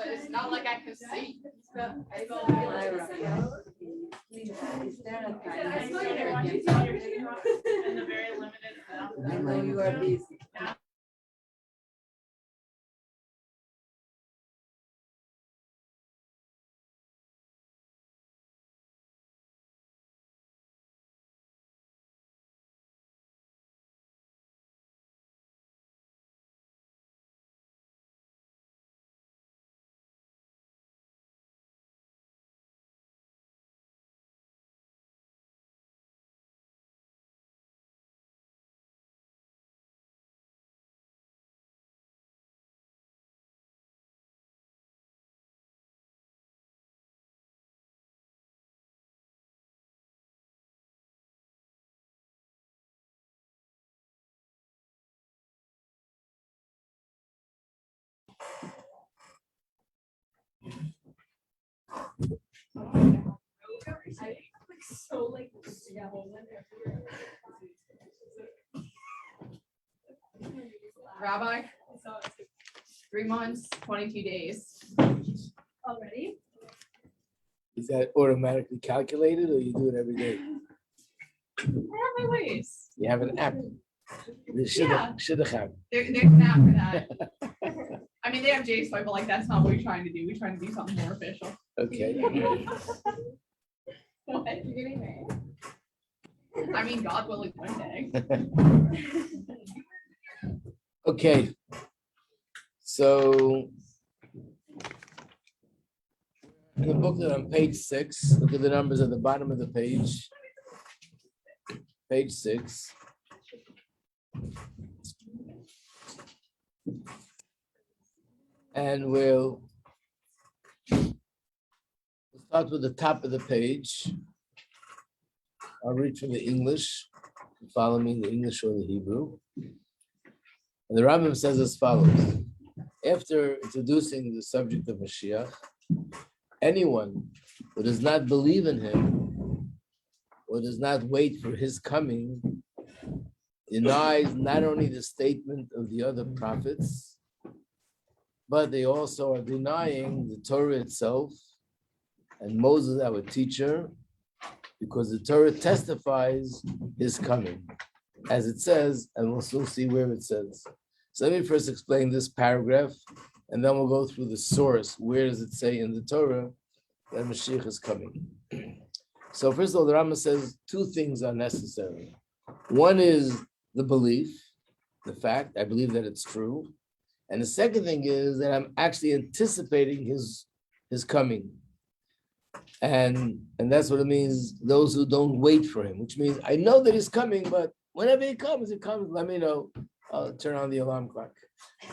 but it's not like I can see. I know you are busy. Rabbi, 3 months, 22 days. Already? Is that automatically calculated or you do it every day? I have my ways. You have an app. You should have. There's an app for that. I mean, they have JSwipe, but like that's not what we're trying to do. We're trying to do something more official. Okay. What? You're getting married? I mean, God willing, one day. Okay. So in the booklet on page 6, look at the numbers at the bottom of the page. Page 6. And we'll start with the top of the page. I'll read from the English. Follow me in the English or the Hebrew. And the Rambam says as follows. After introducing the subject of Moshiach, anyone who does not believe in him or does not wait for his coming denies not only the statement of the other prophets, but they also are denying the Torah itself and Moses, our teacher, because the Torah testifies his coming, as it says, and we'll soon see where it says. So let me first explain this paragraph, and then we'll go through the source. Where does it say in the Torah that Mashiach is coming? So first of all, the Rambam says 2 things are necessary. One is the belief, the fact, I believe that it's true. And the second thing is that I'm actually anticipating his coming. And that's what it means, those who don't wait for him, which means I know that he's coming, but whenever he comes, let me know. I'll turn on the alarm clock.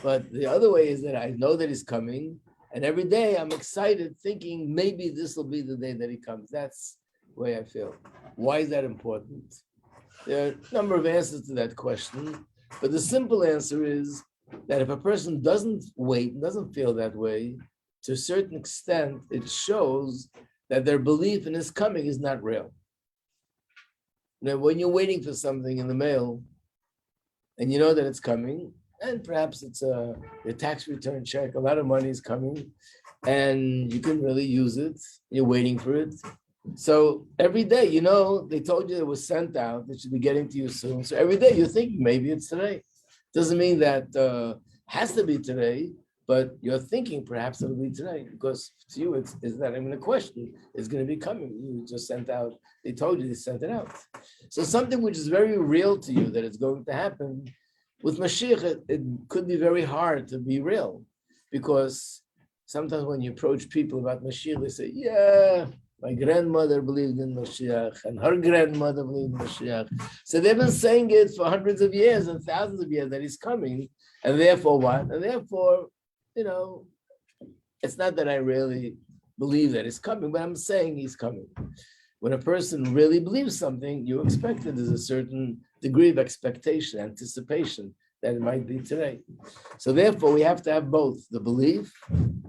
But the other way is that I know that he's coming, and every day I'm excited thinking maybe this will be the day that he comes. That's the way I feel. Why is that important? There are a number of answers to that question, but the simple answer is that if a person doesn't wait, doesn't feel that way, to a certain extent, it shows that their belief in his coming is not real. Now, when you're waiting for something in the mail, and you know that it's coming, and perhaps it's your tax return check, a lot of money is coming, and you can really use it, you're waiting for it. So every day, you know, they told you it was sent out, it should be getting to you soon. So every day you're thinking, maybe it's today. Doesn't mean that has to be today, but you're thinking perhaps it'll be today, because to you, it's not even a question. It's going to be coming. You just sent out, they told you they sent it out. So something which is very real to you that it's going to happen, with Mashiach, it could be very hard to be real, because sometimes when you approach people about Mashiach, they say, yeah, my grandmother believed in Moshiach, and her grandmother believed in Moshiach. So they've been saying it for hundreds of years and thousands of years that he's coming, and therefore what? And therefore, you know, it's not that I really believe that he's coming, but I'm saying he's coming. When a person really believes something, you expect it. There's a certain degree of expectation, anticipation that it might be today. So therefore, we have to have both the belief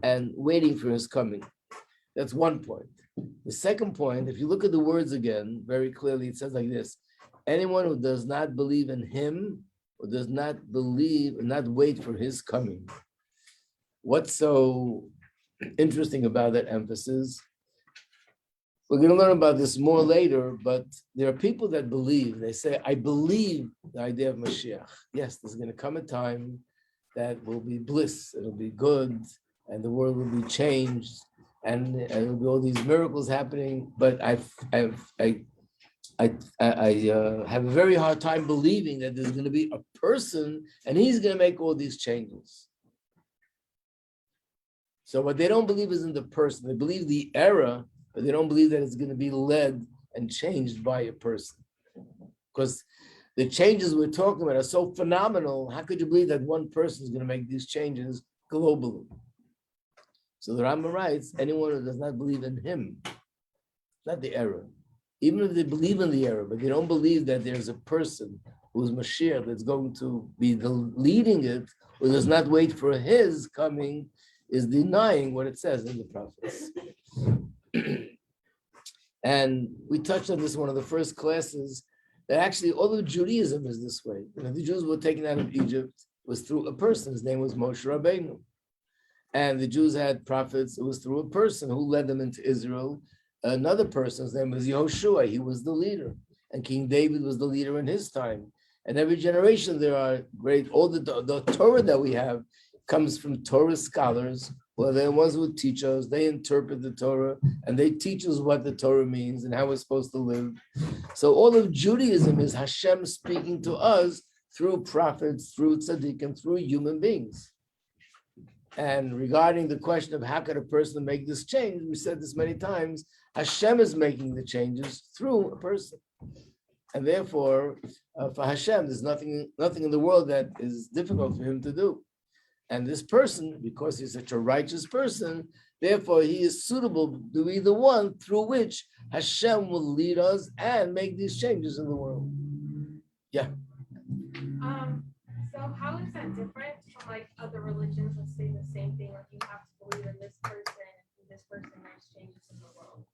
and waiting for his coming. That's one point. The second point, if you look at the words again, very clearly, it says like this: anyone who does not believe in him, or does not believe and not wait for his coming. What's so interesting about that emphasis. We're going to learn about this more later, but there are people that believe, they say, I believe the idea of Moshiach. Yes, there's going to come a time that will be bliss, it'll be good, and the world will be changed, and there'll be all these miracles happening. But I have a very hard time believing that there's going to be a person and he's going to make all these changes. So what they don't believe is in the person. They believe the era, but they don't believe that it's going to be led and changed by a person. Because the changes we're talking about are so phenomenal. How could you believe that one person is going to make these changes globally? So the Rambam writes, anyone who does not believe in him, not the era, even if they believe in the era, but they don't believe that there's a person who's Mashiach that's going to be leading it, or does not wait for his coming, is denying what it says in the prophets. And we touched on this in one of the first classes, that actually all of Judaism is this way. The Jews were taken out of Egypt was through a person. His name was Moshe Rabbeinu. And the Jews had prophets. It was through a person who led them into Israel. Another person's name was Yehoshua. He was the leader. And King David was the leader in his time. And every generation there are great, all the Torah that we have comes from Torah scholars, who are the ones who teach us. They interpret the Torah and they teach us what the Torah means and how we're supposed to live. So all of Judaism is Hashem speaking to us through prophets, through tzaddikim, through human beings. And regarding the question of how could a person make this change, we said this many times, Hashem is making the changes through a person. And therefore, for Hashem, there's nothing in the world that is difficult for him to do. And this person, because he's such a righteous person, therefore he is suitable to be the one through which Hashem will lead us and make these changes in the world. Yeah. So how is that different from like other religions that say the same thing, like you have to believe in this person makes changes in the world?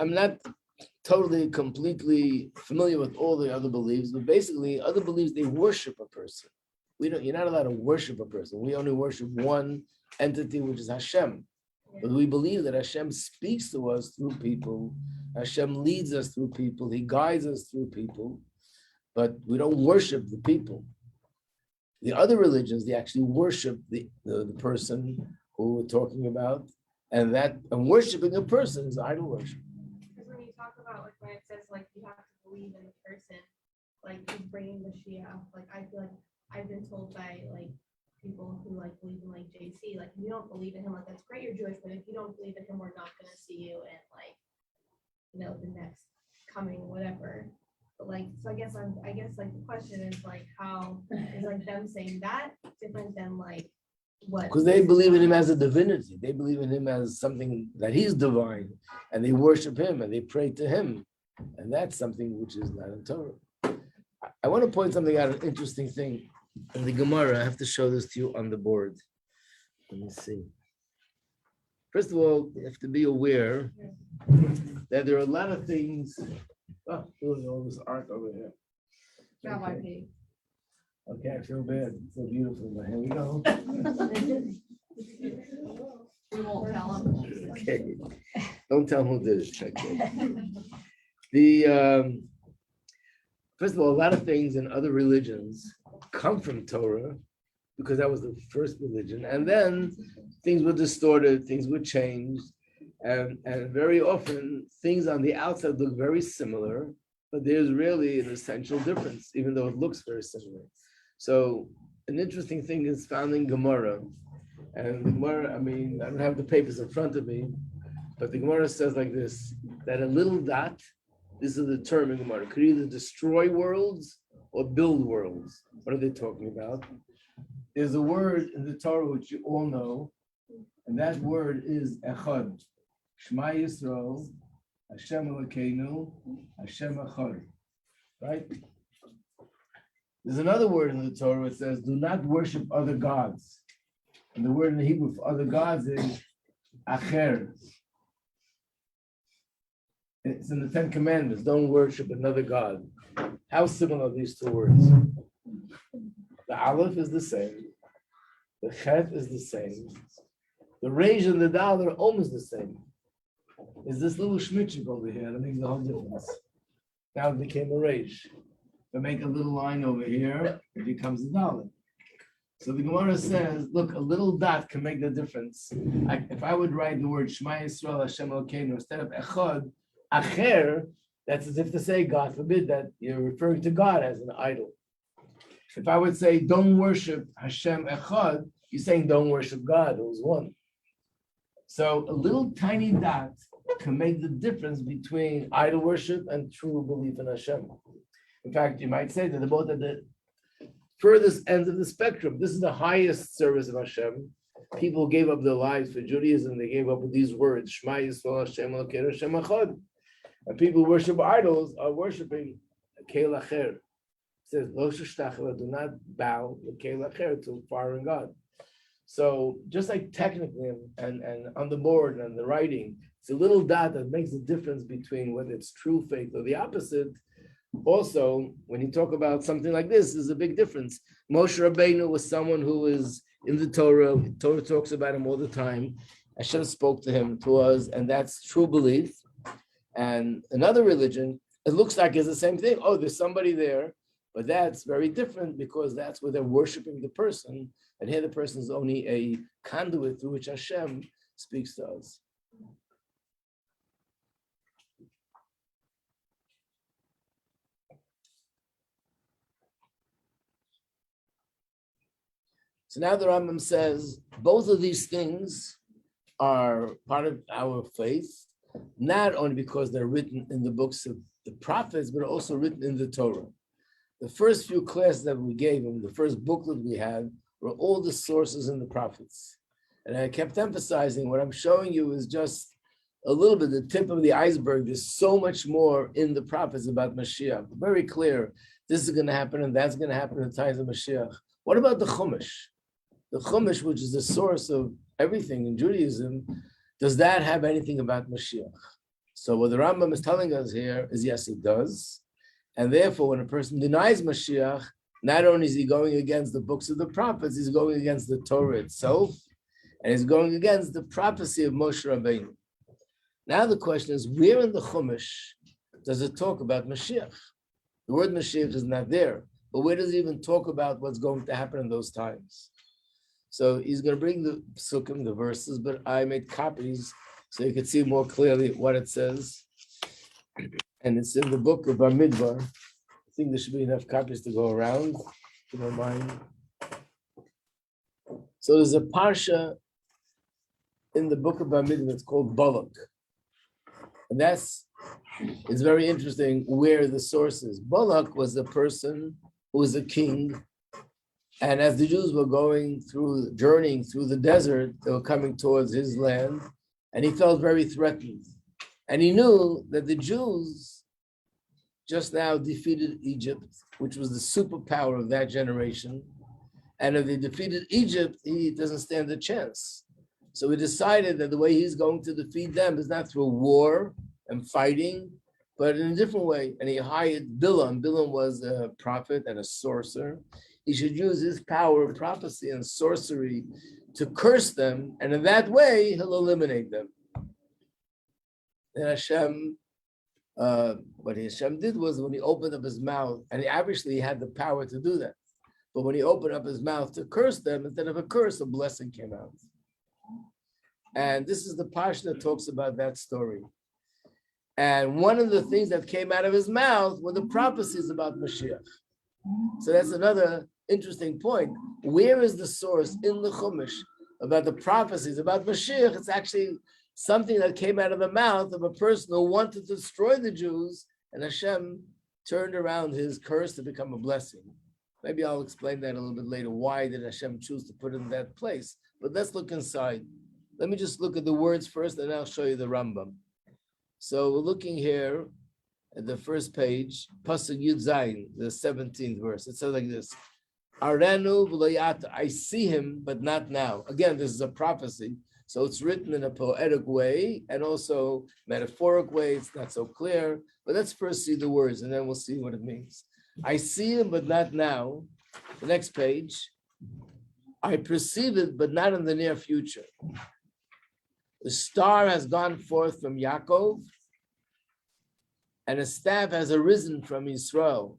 I'm not totally, completely familiar with all the other beliefs, but basically other beliefs, they worship a person. You're not allowed to worship a person. We only worship one entity, which is Hashem. But we believe that Hashem speaks to us through people. Hashem leads us through people. He guides us through people. But we don't worship the people. The other religions, they actually worship the person who we're talking about. And worshiping a person is idol worship. Because when you talk about like when it says like you have to believe in the person, like he's bringing Moshiach, like I feel like I've been told by like people who like believe in like JC, like if you don't believe in him, like that's great, you're Jewish, but if you don't believe in him, we're not gonna see you in like, the next coming whatever. But like, so I guess like the question is like how is like them saying that different than like what? Because they believe in him as a divinity. They believe in him as something that he's divine, and they worship him and they pray to him. And that's something which is not in Torah. I want to point something out, an interesting thing. In the Gemara, I have to show this to you on the board. Let me see. First of all, you have to be aware that there are a lot of things. Oh, look at all this art over here. Okay, I feel bad. It's so beautiful, but here we go. We won't tell them. Okay. Don't tell who did it. Okay. First of all, a lot of things in other religions come from Torah because that was the first religion. And then things were distorted, things were changed. And very often things on the outside look very similar, but there's really an essential difference, even though it looks very similar. So an interesting thing is found in Gemara. And the Gemara, I don't have the papers in front of me, but the Gemara says like this, that a little dot, this is the term in Gemara, could either destroy worlds or build worlds. What are they talking about? There's a word in the Torah which you all know, and that word is Echad. Shema Yisrael, Hashem Elokeinu, Hashem Echad. Right? There's another word in the Torah that says, do not worship other gods. And the word in the Hebrew for other gods is Acher. It's in the Ten Commandments, don't worship another God. How similar are these two words? The Aleph is the same. The chet is the same. The rage and the dal are almost the same. Is this little schmitchik over here that makes the whole difference. Now it became a rage. If I make a little line over here, it becomes a dollar. So the Gemara says, look, a little dot can make the difference. If I would write the word Shema Yisrael Hashem Elokeinu instead of Echad, Acher, that's as if to say, God forbid, that you're referring to God as an idol. If I would say, don't worship Hashem Echad, you're saying don't worship God, who's one. So a little tiny dot can make the difference between idol worship and true belief in Hashem. In fact, you might say that they're both at the furthest ends of the spectrum. This is the highest service of Hashem. People gave up their lives for Judaism. They gave up with these words, Shema Yisrael Hashem Elokeinu Hashem Echad. And people who worship idols are worshiping Keil Acher. It says, Lo Shishtachel, do not bow the Keil Acher to foreign God. So just like technically and on the board and the writing, it's a little dot that makes the difference between whether it's true faith or the opposite. Also, when you talk about something like this, there's a big difference. Moshe Rabbeinu was someone who is in the Torah. The Torah talks about him all the time. Hashem spoke to him, to us, and that's true belief. And another religion, it looks like it's the same thing. Oh, there's somebody there, but that's very different because that's where they're worshiping the person. And here the person is only a conduit through which Hashem speaks to us. So now the Rambam says both of these things are part of our faith, not only because they're written in the books of the prophets, but also written in the Torah. The first few classes that we gave him, the first booklet we had, were all the sources in the prophets. And I kept emphasizing what I'm showing you is just a little bit, the tip of the iceberg. There's so much more in the prophets about Mashiach. Very clear, this is going to happen and that's going to happen in the times of Mashiach. What about the Chumash? The Chumash, which is the source of everything in Judaism, does that have anything about Mashiach? So what the Rambam is telling us here is yes, it does. And therefore, when a person denies Mashiach, not only is he going against the books of the prophets, he's going against the Torah itself, and he's going against the prophecy of Moshe Rabbeinu. Now the question is, where in the Chumash does it talk about Mashiach? The word Mashiach is not there, but where does it even talk about what's going to happen in those times? So he's going to bring the psukim, the verses, but I made copies so you can see more clearly what it says. And it's in the book of Bamidbar. I think there should be enough copies to go around, if you don't mind. So there's a parsha in the book of Bamidbar, it's called Balak. And it's very interesting where the source is. Balak was a person who was a king. And as the Jews were journeying through the desert, they were coming towards his land, and he felt very threatened. And he knew that the Jews just now defeated Egypt, which was the superpower of that generation. And if they defeated Egypt, he doesn't stand a chance. So he decided that the way he's going to defeat them is not through war and fighting, but in a different way. And he hired Bilam. Bilam was a prophet and a sorcerer. He should use his power of prophecy and sorcery to curse them, and in that way, he'll eliminate them. And Hashem, what Hashem did was when he opened up his mouth, and he obviously had the power to do that, but when he opened up his mouth to curse them, instead of a curse, a blessing came out. And this is the parsha that talks about that story. And one of the things that came out of his mouth were the prophecies about Moshiach. So that's another interesting point. Where is the source in the Chumash about the prophecies about Mashiach? It's actually something that came out of the mouth of a person who wanted to destroy the Jews, and Hashem turned around his curse to become a blessing. Maybe I'll explain that a little bit later. Why did Hashem choose to put it in that place? But let's look inside. Let me just look at the words first, and I'll show you the Rambam. So we're looking here at the first page, Pasuk Yud Zayin, the 17th verse. It says like this: Arenu v'loyata, I see him, but not now. Again, this is a prophecy, so it's written in a poetic way and also metaphoric way. It's not so clear, but let's first see the words, and then we'll see what it means. I see him, but not now. The next page, I perceive it, but not in the near future. The star has gone forth from Yaakov, and a staff has arisen from Israel,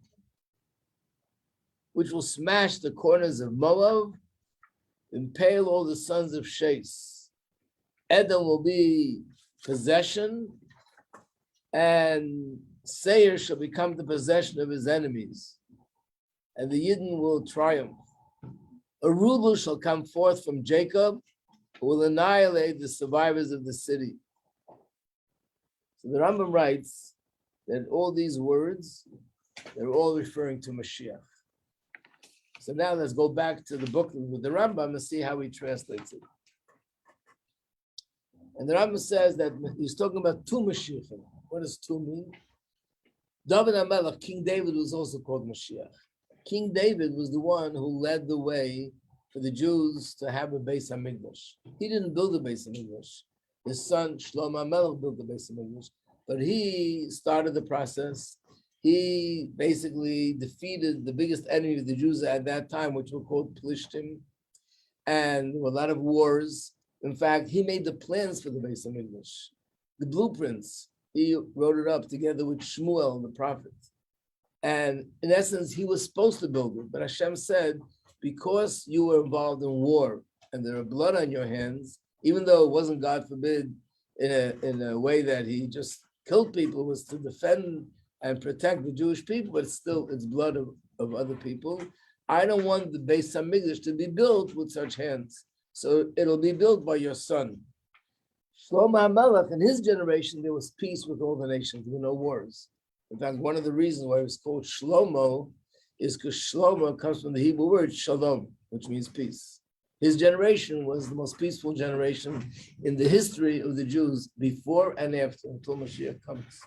which will smash the corners of Moab, impale all the sons of Shais. Edom will be possession, and Seir shall become the possession of his enemies, and the Yidden will triumph. A ruler shall come forth from Jacob, who will annihilate the survivors of the city. So the Rambam writes that all these words, they're all referring to Mashiach. So now let's go back to the book with the Rambam and see how he translates it. And the Rambam says that he's talking about two Mashiachim. What does two mean? David HaMelech, King David, was also called Mashiach. King David was the one who led the way for the Jews to have a Beis HaMikdash. He didn't build a Beis HaMikdash. His son Shlomo HaMelech built the Beis HaMikdash, but he started the process. He basically defeated the biggest enemy of the Jews at that time, which were called Plishtim, and there were a lot of wars. In fact, he made the plans for the Beis HaMikdash, the blueprints. He wrote it up together with Shmuel, the prophet. And in essence, he was supposed to build it, but Hashem said, because you were involved in war and there are blood on your hands, even though it wasn't, God forbid, in a way that he just killed people, was to defend and protect the Jewish people, but still it's blood of other people. I don't want the Beis HaMikdash to be built with such hands. So it'll be built by your son. Shlomo HaMelech, in his generation, there was peace with all the nations. There were no wars. In fact, one of the reasons why it was called Shlomo is because Shlomo comes from the Hebrew word shalom, which means peace. His generation was the most peaceful generation in the history of the Jews before and after, until Moshiach comes.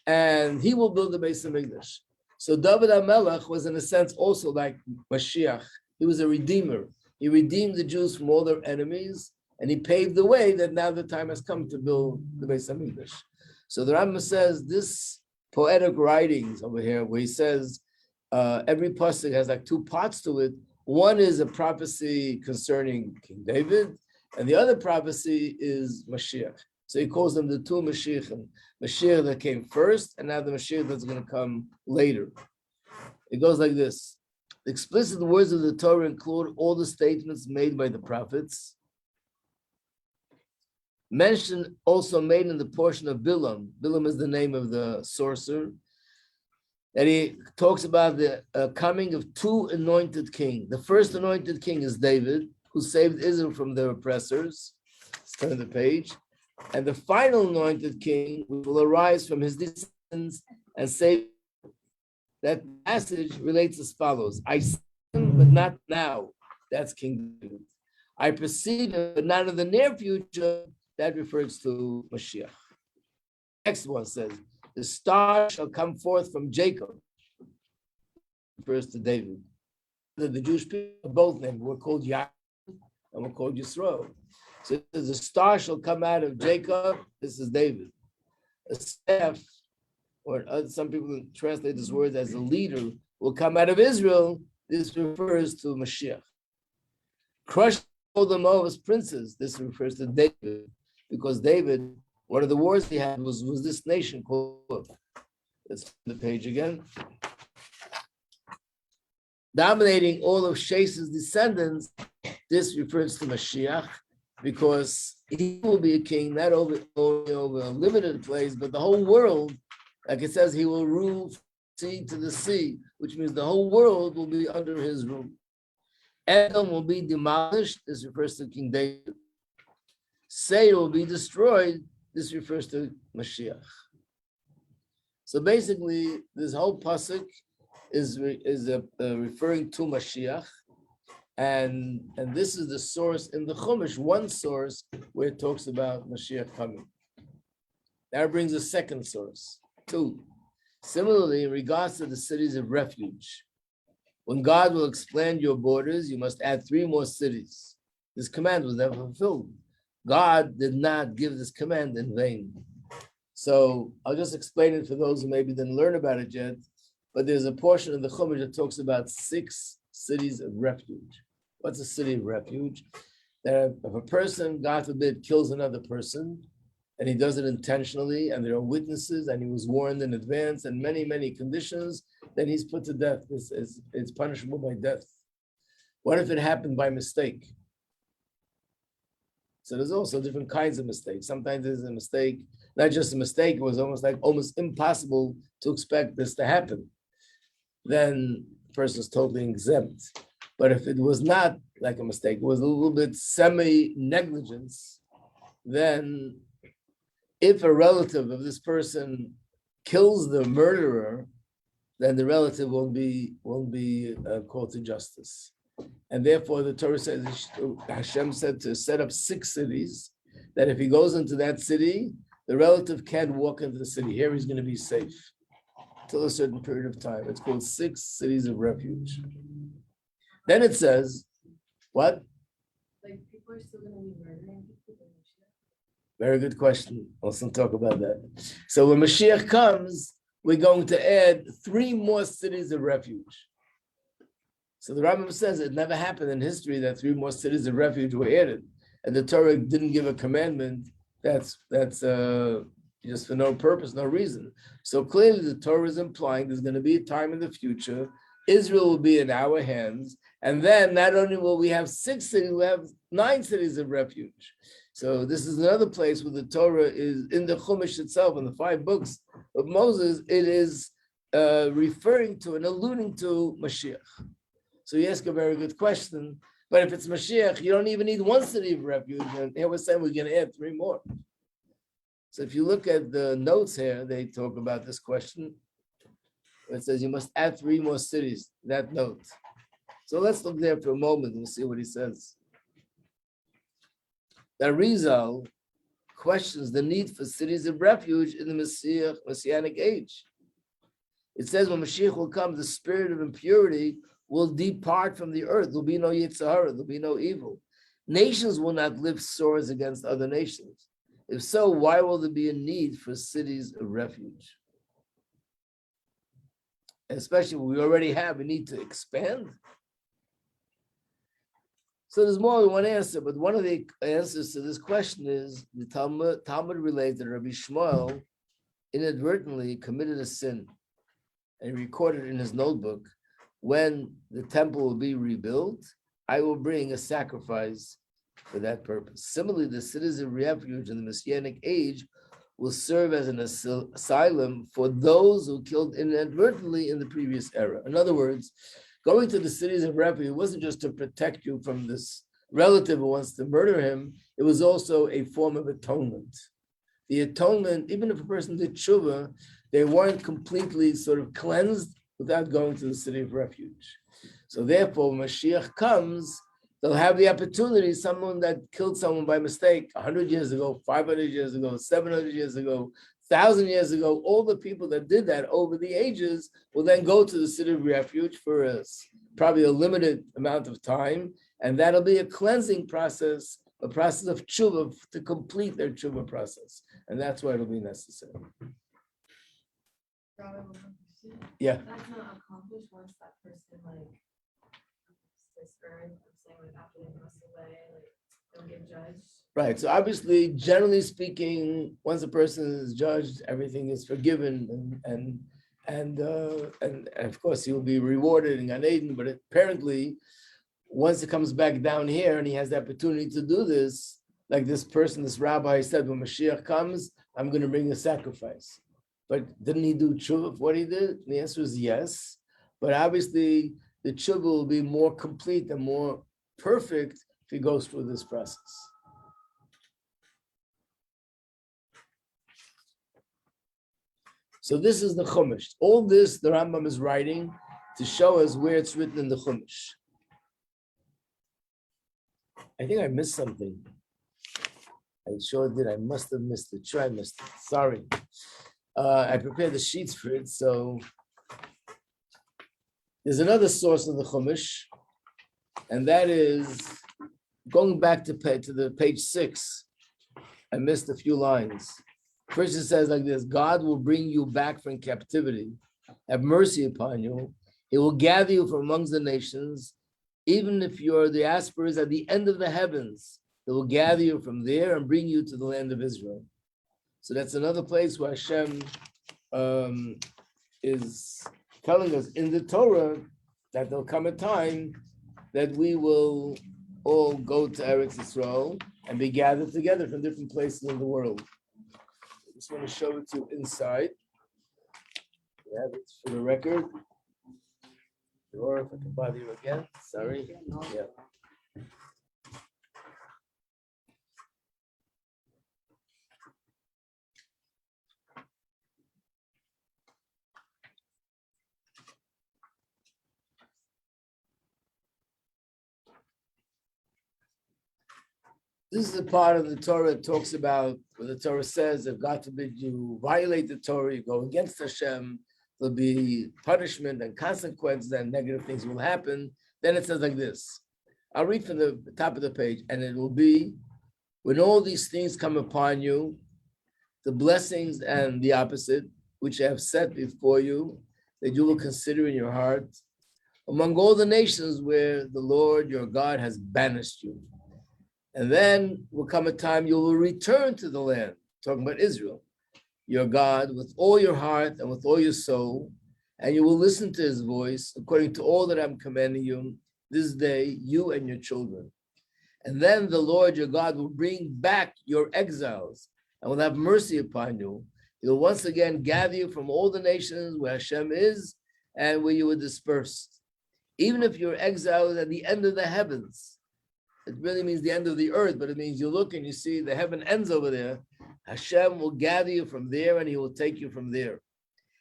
And he will build the Beis HaMikdash. So David HaMelech was in a sense also like Mashiach. He was a redeemer. He redeemed the Jews from all their enemies, and he paved the way that now the time has come to build the Beis HaMikdash. So the Rambam says this poetic writings over here, where he says every pasuk has like two parts to it. One is a prophecy concerning King David, and the other prophecy is Mashiach. So he calls them the two Mashiachim. Mashiach that came first, and now the Mashiach that's going to come later. It goes like this. The explicit words of the Torah include all the statements made by the prophets, mention also made in the portion of Bilam. Bilam is the name of the sorcerer. And he talks about the coming of two anointed kings. The first anointed king is David, who saved Israel from their oppressors. Let's turn to the page. And the final anointed king will arise from his descendants and save. That passage relates as follows. I see him, but not now. That's King David. I perceive him, but not in the near future. That refers to Moshiach. Next one says, the star shall come forth from Jacob. Refers to David. The Jewish people, both named, were called Yaakov and were called Yisrael. So it says, the star shall come out of Jacob. This is David. A staff, or some people translate this word as a leader, will come out of Israel. This refers to Mashiach. Crush all the Moab's princes. This refers to David, because David, one of the wars he had was this nation called. Let's the page again. Dominating all of Shase's descendants, this refers to Mashiach, because he will be a king, not only over a limited place, but the whole world. Like it says, he will rule sea to the sea, which means the whole world will be under his rule. Edom will be demolished. This refers to King David. Seir will be destroyed. This refers to Mashiach. So basically, this whole pasuk is referring to Mashiach, and this is the source in the Chumash, one source where it talks about Mashiach coming. That brings a second source. 2. Similarly, in regards to the cities of refuge, when God will expand your borders, you must add 3 more cities. This command was never fulfilled. God did not give this command in vain. So I'll just explain it for those who maybe didn't learn about it yet, but there's a portion of the Chumash that talks about 6 cities of refuge. What's a city of refuge? That if a person, God forbid, kills another person, and he does it intentionally, and there are witnesses, and he was warned in advance, and many, many conditions, then he's put to death. It's punishable by death. What if it happened by mistake? So there's also different kinds of mistakes. Sometimes there's a mistake, not just a mistake, it was almost impossible to expect this to happen. Then the person is totally exempt. But if it was not like a mistake, it was a little bit semi-negligence, then if a relative of this person kills the murderer, then the relative won't be called to justice. And therefore, the Torah says, Hashem said to set up 6 cities, that if he goes into that city, the relative can't walk into the city. Here he's going to be safe till a certain period of time. It's called 6 cities of refuge. Then it says, what? Like people are still gonna be murdering people. Very good question. Also talk about that. So when Mashiach comes, we're going to add 3 more cities of refuge. So the Rambam says it never happened in history that 3 more cities of refuge were added. And the Torah didn't give a commandment that's just for no purpose, no reason. So clearly the Torah is implying there's going to be a time in the future, Israel will be in our hands, and then not only will we have 6 cities, we'll have 9 cities of refuge. So this is another place where the Torah is in the Chumash itself, in the 5 books of Moses, it is referring to and alluding to Mashiach. So you ask a very good question, but if it's Mashiach, you don't even need 1 city of refuge, and here we're saying we're going to add 3 more. So if you look at the notes here, they talk about this question. It says you must add 3 more cities, that note. So let's look there for a moment and see what he says. That Rizal questions the need for cities of refuge in the Messianic age. It says when Mashiach will come, the spirit of impurity will depart from the earth. There'll be no Yitzhahara, there'll be no evil. Nations will not lift swords against other nations. If so, why will there be a need for cities of refuge? Especially when we already have a need to expand. So there's more than one answer, but one of the answers to this question is the Talmud relates that Rabbi Shmuel inadvertently committed a sin and recorded in his notebook, when the temple will be rebuilt, I will bring a sacrifice for that purpose. Similarly, the cities of refuge in the Messianic age will serve as an asylum for those who killed inadvertently in the previous era. In other words, going to the cities of refuge wasn't just to protect you from this relative who wants to murder him, it was also a form of atonement. The atonement, even if a person did tshuva, they weren't completely sort of cleansed without going to the city of refuge. So therefore, when Mashiach comes, they'll have the opportunity, someone that killed someone by mistake 100 years ago, 500 years ago, 700 years ago, 1,000 years ago, all the people that did that over the ages will then go to the city of refuge for probably a limited amount of time, and that'll be a cleansing process, a process of tshuva to complete their tshuva process, and that's why it'll be necessary. Yeah. That's not accomplished once that person discouraged. I'm saying after they pass away, they'll get judged. Right. So obviously, generally speaking, once a person is judged, everything is forgiven, and of course he will be rewarded in Gan Eden. But apparently, once it comes back down here and he has the opportunity to do this, like this person, this rabbi said, when Mashiach comes, I'm going to bring a sacrifice. But didn't he do tshuva for what he did? The answer is yes. But obviously, the tshuva will be more complete and more perfect if he goes through this process. So this is the Chumash. All this the Rambam is writing to show us where it's written in the Chumash. I think I missed something. I sure did. I must have missed it. Sure, I missed it. Sorry. I prepared the sheets for it, so there's another source of the Chumash, and that is going back to the page 6. I missed a few lines. First it says like this: God will bring you back from captivity, have mercy upon you. He will gather you from amongst the nations even if your diaspora is at the end of the heavens, they will gather you from there and bring you to the land of Israel. So that's another place where Hashem is telling us in the Torah that there'll come a time that we will all go to Eretz Yisrael and be gathered together from different places in the world. I just want to show it to you inside. Yeah, it's for the record. Or if I can bother you again, sorry. Yeah. This is the part of the Torah that talks about where the Torah says if God forbid you violate the Torah, you go against Hashem, there'll be punishment and consequences and negative things will happen. Then it says like this. I'll read from the top of the page, and it will be when all these things come upon you, the blessings and the opposite, which I have set before you, that you will consider in your heart, among all the nations where the Lord your God has banished you. And then will come a time you will return to the land, talking about Israel, your God, with all your heart and with all your soul, and you will listen to his voice according to all that I'm commanding you this day, you and your children. And then the Lord your God will bring back your exiles and will have mercy upon you. He will once again gather you from all the nations where Hashem is and where you were dispersed. Even if you're exiled at the end of the heavens, it really means the end of the earth, but it means you look and you see the heaven ends over there. Hashem will gather you from there and he will take you from there.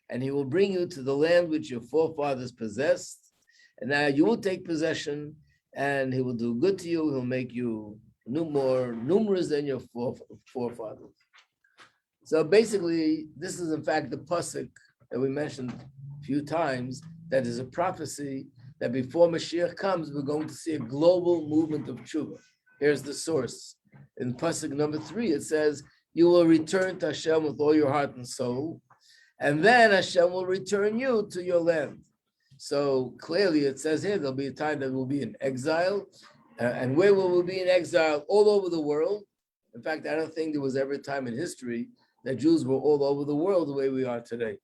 And he will bring you to the land which your forefathers possessed. And now you will take possession and he will do good to you. He'll make you more numerous than your forefathers. So basically, this is in fact the pasuk that we mentioned a few times, that is a prophecy that before Moshiach comes, we're going to see a global movement of tshuva. Here's the source. In pasuk number 3, it says, you will return to Hashem with all your heart and soul, and then Hashem will return you to your land. So clearly it says here, there'll be a time that we'll be in exile. And where will we be in exile? All over the world. In fact, I don't think there was ever a time in history that Jews were all over the world the way we are today.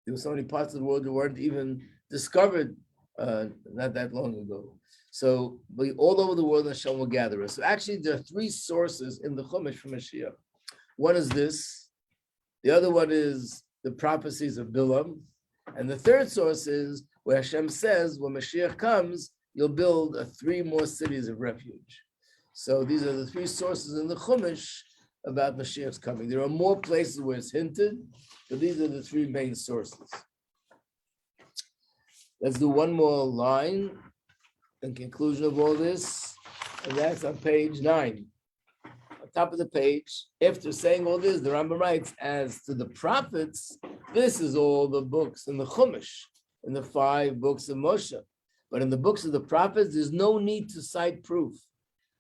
There were so many parts of the world that weren't even discovered not that long ago. So we all over the world, Hashem will gather us. So actually there are 3 sources in the Chumash for Mashiach. One is this, the other one is the prophecies of Bilam, and the third source is where Hashem says when Mashiach comes, you'll build 3 more cities of refuge. So these are the 3 sources in the Chumash about Mashiach's coming. There are more places where it's hinted, but these are the 3 main sources. Let's do one more line in conclusion of all this, and that's on page 9. On top of the page, after saying all this, the Rambam writes, as to the prophets, this is all the books in the Chumash, in the 5 books of Moshe. But in the books of the prophets, there's no need to cite proof.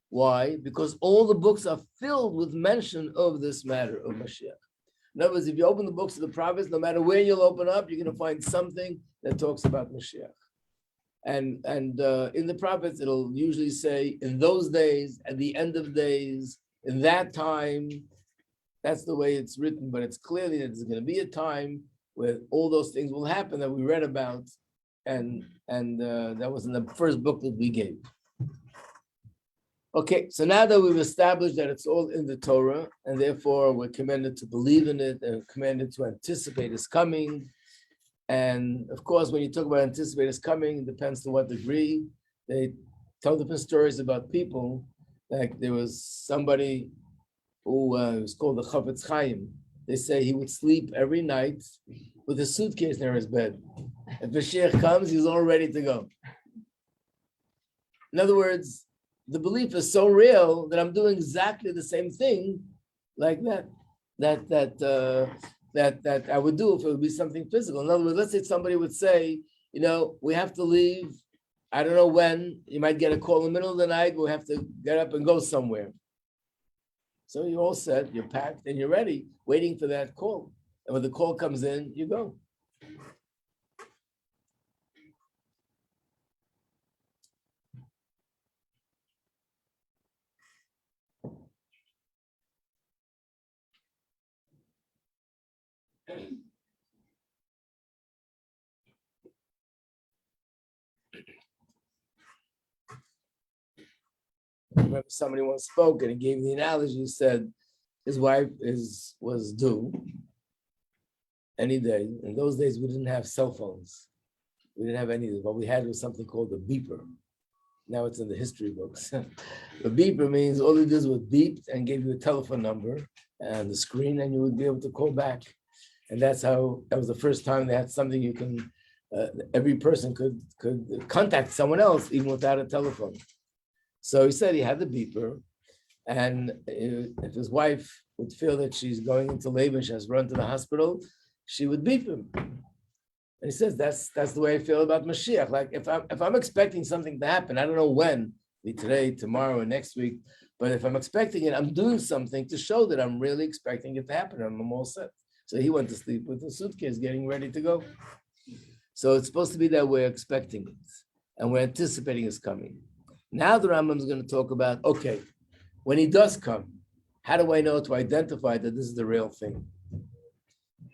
Why? Because all the books are filled with mention of this matter of Mashiach. In other words, if you open the books of the prophets, no matter where you'll open up, you're going to find something that talks about Mashiach. And in the prophets, it'll usually say, in those days, at the end of days, in that time. That's the way it's written, but it's clearly that there's going to be a time where all those things will happen that we read about, and that was in the first book that we gave. Okay, so now that we've established that it's all in the Torah, and therefore we're commanded to believe in it and commanded to anticipate its coming. And of course, when you talk about anticipate its coming, it depends to what degree. They tell different stories about people. Like there was somebody who was called the Chafetz Chaim. They say he would sleep every night with a suitcase near his bed. If Mashiach comes, he's all ready to go. In other words, the belief is so real that I'm doing exactly the same thing like that I would do if it would be something physical. In other words, let's say somebody would say, we have to leave. I don't know when. You might get a call in the middle of the night. We'll have to get up and go somewhere. So you're all set, you're packed, and you're ready, waiting for that call. And when the call comes in, you go. I remember somebody once spoke and he gave the analogy. He said his wife was due any day. In those days, we didn't have cell phones. We didn't have anything. What we had was something called a beeper. Now it's in the history books. The beeper means all it did was beeped and gave you a telephone number and the screen, and you would be able to call back. And that was the first time they had something you can, every person could contact someone else even without a telephone. So he said he had the beeper, and if his wife would feel that she's going into labor and she has to run to the hospital, she would beep him. And he says, that's the way I feel about Moshiach. Like if I'm expecting something to happen, I don't know when, be today, tomorrow, or next week, but if I'm expecting it, I'm doing something to show that I'm really expecting it to happen. I'm all set. So he went to sleep with the suitcase, getting ready to go. So it's supposed to be that we're expecting it, and we're anticipating it's coming. Now the Rambam is going to talk about, okay, when he does come, how do I know to identify that this is the real thing?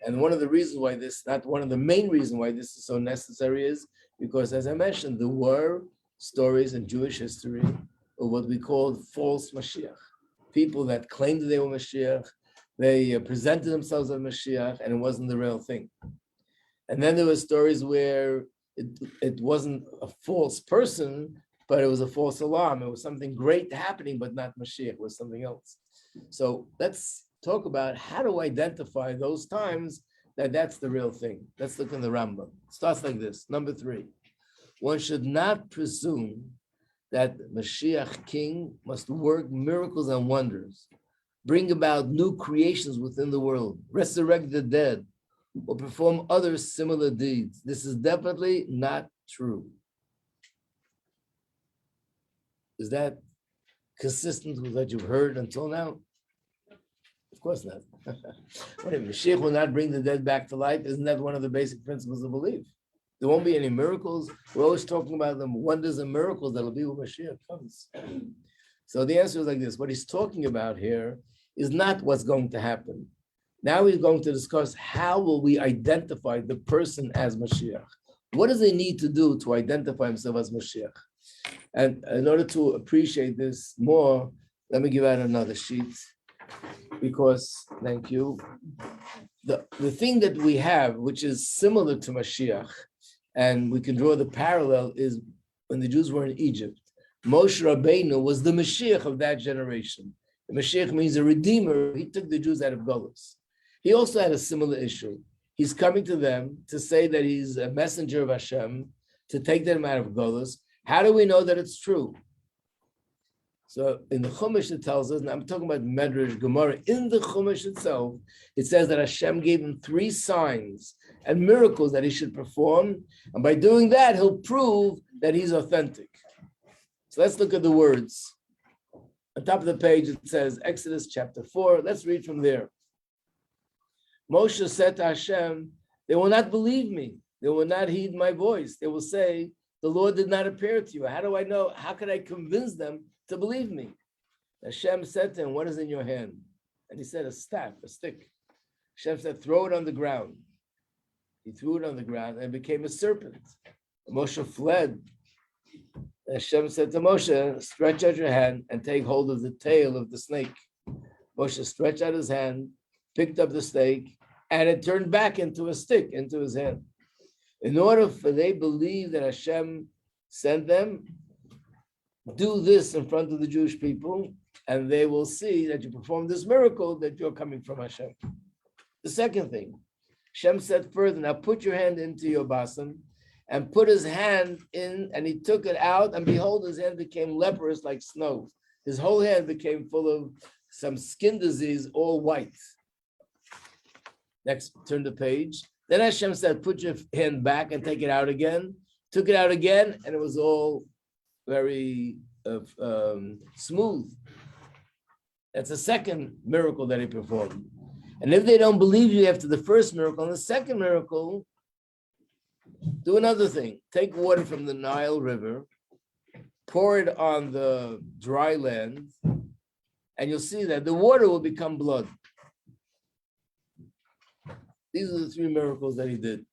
And one of the reasons why this, not one of the main reasons why this is so necessary is because, as I mentioned, there were stories in Jewish history of what we called false Mashiach. People that claimed that they were Mashiach, they presented themselves as Mashiach, and it wasn't the real thing. And then there were stories where it wasn't a false person, but it was a false alarm. It was something great happening, but not Mashiach, it was something else. So let's talk about how to identify those times that that's the real thing. Let's look in the Rambam. It starts like this. Number 3, one should not presume that Mashiach King must work miracles and wonders, bring about new creations within the world, resurrect the dead, or perform other similar deeds. This is definitely not true. Is that consistent with what you've heard until now? Of course not. What if Mashiach will not bring the dead back to life? Isn't that one of the basic principles of belief? There won't be any miracles. We're always talking about the wonders and miracles that'll be when Mashiach comes. So the answer is like this. What he's talking about here is not what's going to happen. Now he's going to discuss how will we identify the person as Mashiach. What does he need to do to identify himself as Mashiach? And in order to appreciate this more, let me give out another sheet. Because, thank you, the thing that we have, which is similar to Mashiach, and we can draw the parallel, is when the Jews were in Egypt. Moshe Rabbeinu was the Mashiach of that generation. The Mashiach means a redeemer. He took the Jews out of Geula. He also had a similar issue. He's coming to them to say that he's a messenger of Hashem, to take them out of Geula. How do we know that it's true? So in the Chumash it tells us, and I'm talking about Medrash Gemara, in the Chumash itself, it says that Hashem gave him 3 signs and miracles that he should perform, and by doing that, he'll prove that he's authentic. So let's look at the words. On top of the page, it says, Exodus chapter 4. Let's read from there. Moshe said to Hashem, they will not believe me. They will not heed my voice. They will say, the Lord did not appear to you. How do I know? How can I convince them to believe me? Hashem said to him, what is in your hand? And he said, a staff, a stick. Hashem said, throw it on the ground. He threw it on the ground and it became a serpent. Moshe fled. And Hashem said to Moshe, stretch out your hand and take hold of the tail of the snake. Moshe stretched out his hand, picked up the snake, and it turned back into a stick, into his hand. In order for they believe that Hashem sent them, do this in front of the Jewish people, and they will see that you perform this miracle, that you're coming from Hashem. The second thing, Hashem said further, now put your hand into your basin, and put his hand in, and he took it out, and behold, his hand became leprous like snow. His whole hand became full of some skin disease, all white. Next, turn the page. Then Hashem said, put your hand back and take it out again. Took it out again, and it was all very smooth. That's the second miracle that he performed. And if they don't believe you after the first miracle, and the second miracle, do another thing. Take water from the Nile River, pour it on the dry land, and you'll see that the water will become blood. These are the 3 miracles that he did.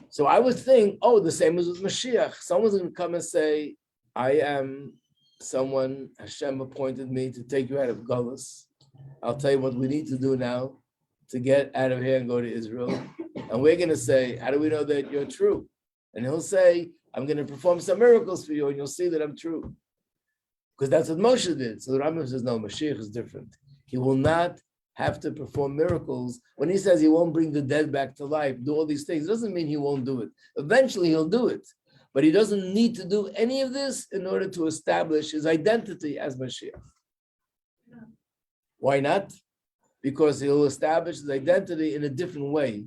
So I would think, oh, the same as with Mashiach. Someone's going to come and say, I am someone Hashem appointed me to take you out of Gullus. I'll tell you what we need to do now to get out of here and go to Israel. And we're going to say, how do we know that you're true? And he'll say, I'm going to perform some miracles for you and you'll see that I'm true. Because that's what Moshe did. So the Rambam says, no, Mashiach is different. He will not have to perform miracles. When he says he won't bring the dead back to life, do all these things, it doesn't mean he won't do it. Eventually he'll do it. But he doesn't need to do any of this in order to establish his identity as Mashiach. Why not? Because he'll establish his identity in a different way,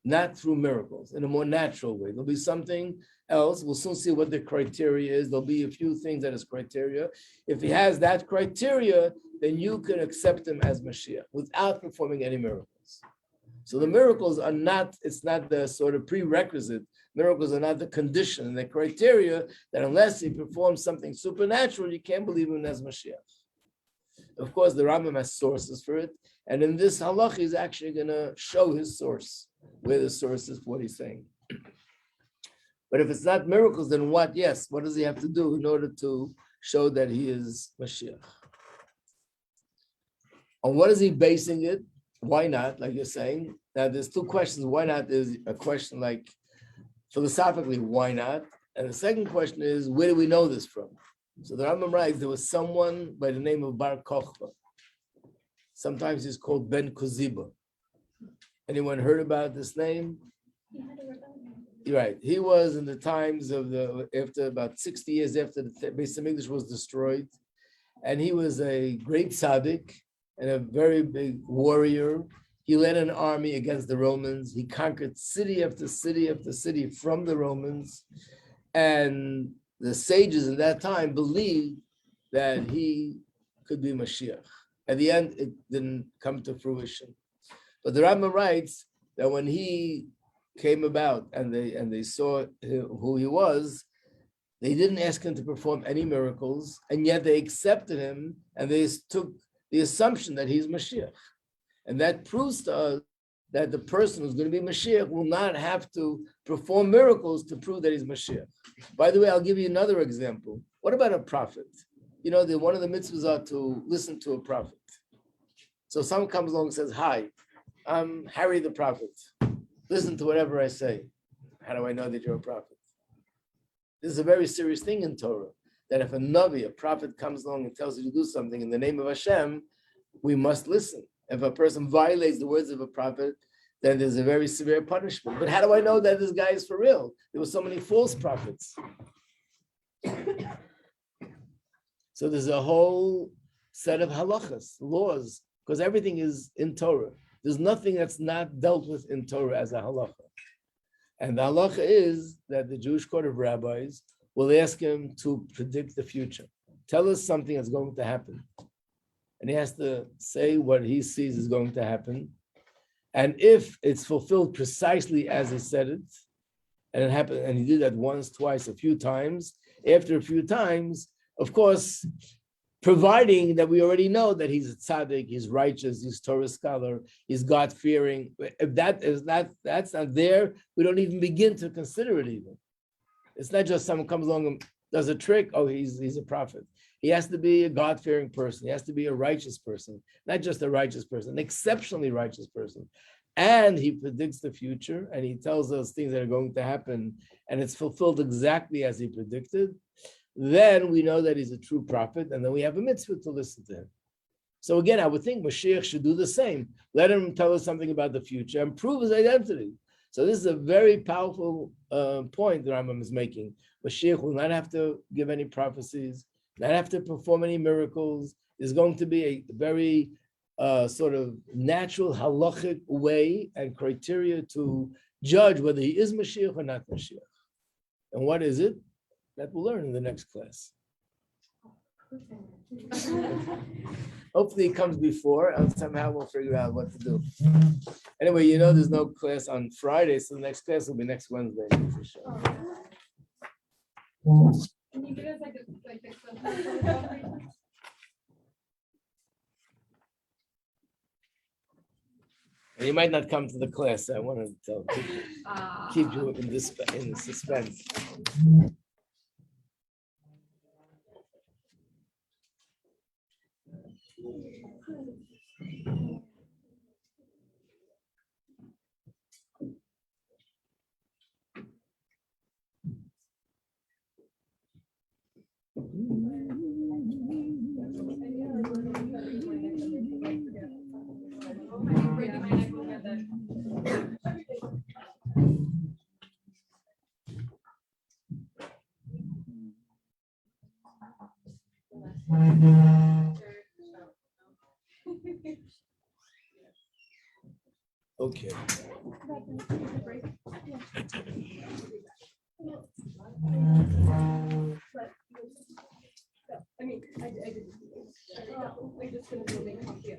not through miracles, in a more natural way. There'll be something else. We'll soon see what the criteria is. There'll be a few things that is criteria. If he has that criteria, then you can accept him as Mashiach without performing any miracles. So the miracles are not, it's not the sort of prerequisite. Miracles are not the condition and the criteria that unless he performs something supernatural, you can't believe him as Mashiach. Of course, the Rambam has sources for it. And in this halach, he's actually going to show his source, where the source is for what he's saying. But if it's not miracles, then what? Yes, what does he have to do in order to show that he is Mashiach? On what is he basing it? Why not? Like you're saying. Now, there's two questions. Why not? There's a question like, philosophically, why not? And the second question is, where do we know this from? So the Rambam writes, there was someone by the name of Bar Kochba. Sometimes he's called Ben Kuziba. Anyone heard about this name? You're right. He was in the times of after about 60 years after the Beis Hamikdash was destroyed. And he was a great tzaddik and a very big warrior. He led an army against the Romans. He conquered city after city after city from the Romans. And the sages in that time believed that he could be Mashiach. At the end, it didn't come to fruition. But the Rambam writes that when he came about and they saw who he was, they didn't ask him to perform any miracles, and yet they accepted him and they took the assumption that he's Mashiach. And that proves to us that the person who's going to be Mashiach will not have to perform miracles to prove that he's Mashiach. By the way, I'll give you another example. What about a prophet? You know, one of the mitzvahs are to listen to a prophet. So someone comes along and says, hi, I'm Harry the prophet. Listen to whatever I say. How do I know that you're a prophet? This is a very serious thing in Torah, that if a Navi, a prophet, comes along and tells you to do something in the name of Hashem, we must listen. If a person violates the words of a prophet, then there's a very severe punishment. But how do I know that this guy is for real? There were so many false prophets. So there's a whole set of halachas, laws, because everything is in Torah. There's nothing that's not dealt with in Torah as a halacha. And the halacha is that the Jewish court of rabbis will ask him to predict the future. Tell us something that's going to happen. And he has to say what he sees is going to happen. And if it's fulfilled precisely as he said it, and it happened, and he did that once, twice, a few times, after a few times, of course, providing that we already know that he's a tzaddik, he's righteous, he's Torah scholar, he's God-fearing. If that's not there, we don't even begin to consider it even. It's not just someone comes along and does a trick, oh, he's a prophet. He has to be a God-fearing person. He has to be a righteous person, not just a righteous person, an exceptionally righteous person. And he predicts the future, and he tells us things that are going to happen, and it's fulfilled exactly as he predicted. Then we know that he's a true prophet, and then we have a mitzvah to listen to him. So again, I would think Moshiach should do the same. Let him tell us something about the future and prove his identity. So this is a very powerful point that Rambam is making. Moshiach will not have to give any prophecies, not have to perform any miracles. There's going to be a very sort of natural halachic way and criteria to judge whether he is Mashiach or not Mashiach. And what is it? That we'll learn in the next class. Hopefully it comes before, and somehow we'll figure out what to do. Anyway, you know there's no class on Friday, so the next class will be next Wednesday for sure. Can you give us like a And you might not come to the class. So I want to tell keep you in suspense. Okay. I mean, I did. We're just gonna go make coffee.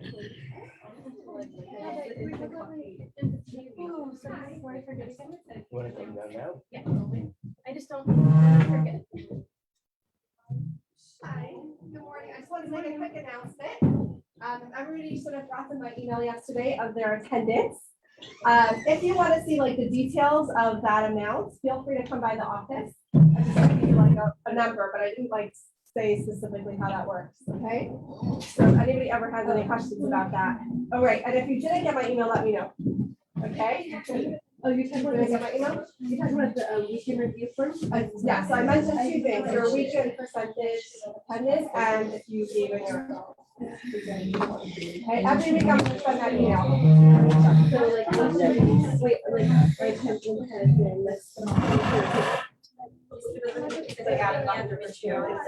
Oh, sorry, before I forget again. Want to come down now? Yeah, I just don't want to forget. Hi, good morning. I just wanted to make a quick announcement. Everybody sort of got in my email yesterday of their attendance. If you want to see like the details of that amount, feel free to come by the office. I just gave you like a number, but I didn't like say specifically how that works, okay? So if anybody ever has any questions about that. All right, and if you didn't get my email, let me know, okay? Oh, you're talking Did I get about, my email? you're talking about the weekend review first? Yeah, so I mentioned two things, your weekend percentage attendance and if you gave in your. Okay, every week I'm gonna send that email. So like, wait, like, attendance has been, Because I added 100 this year.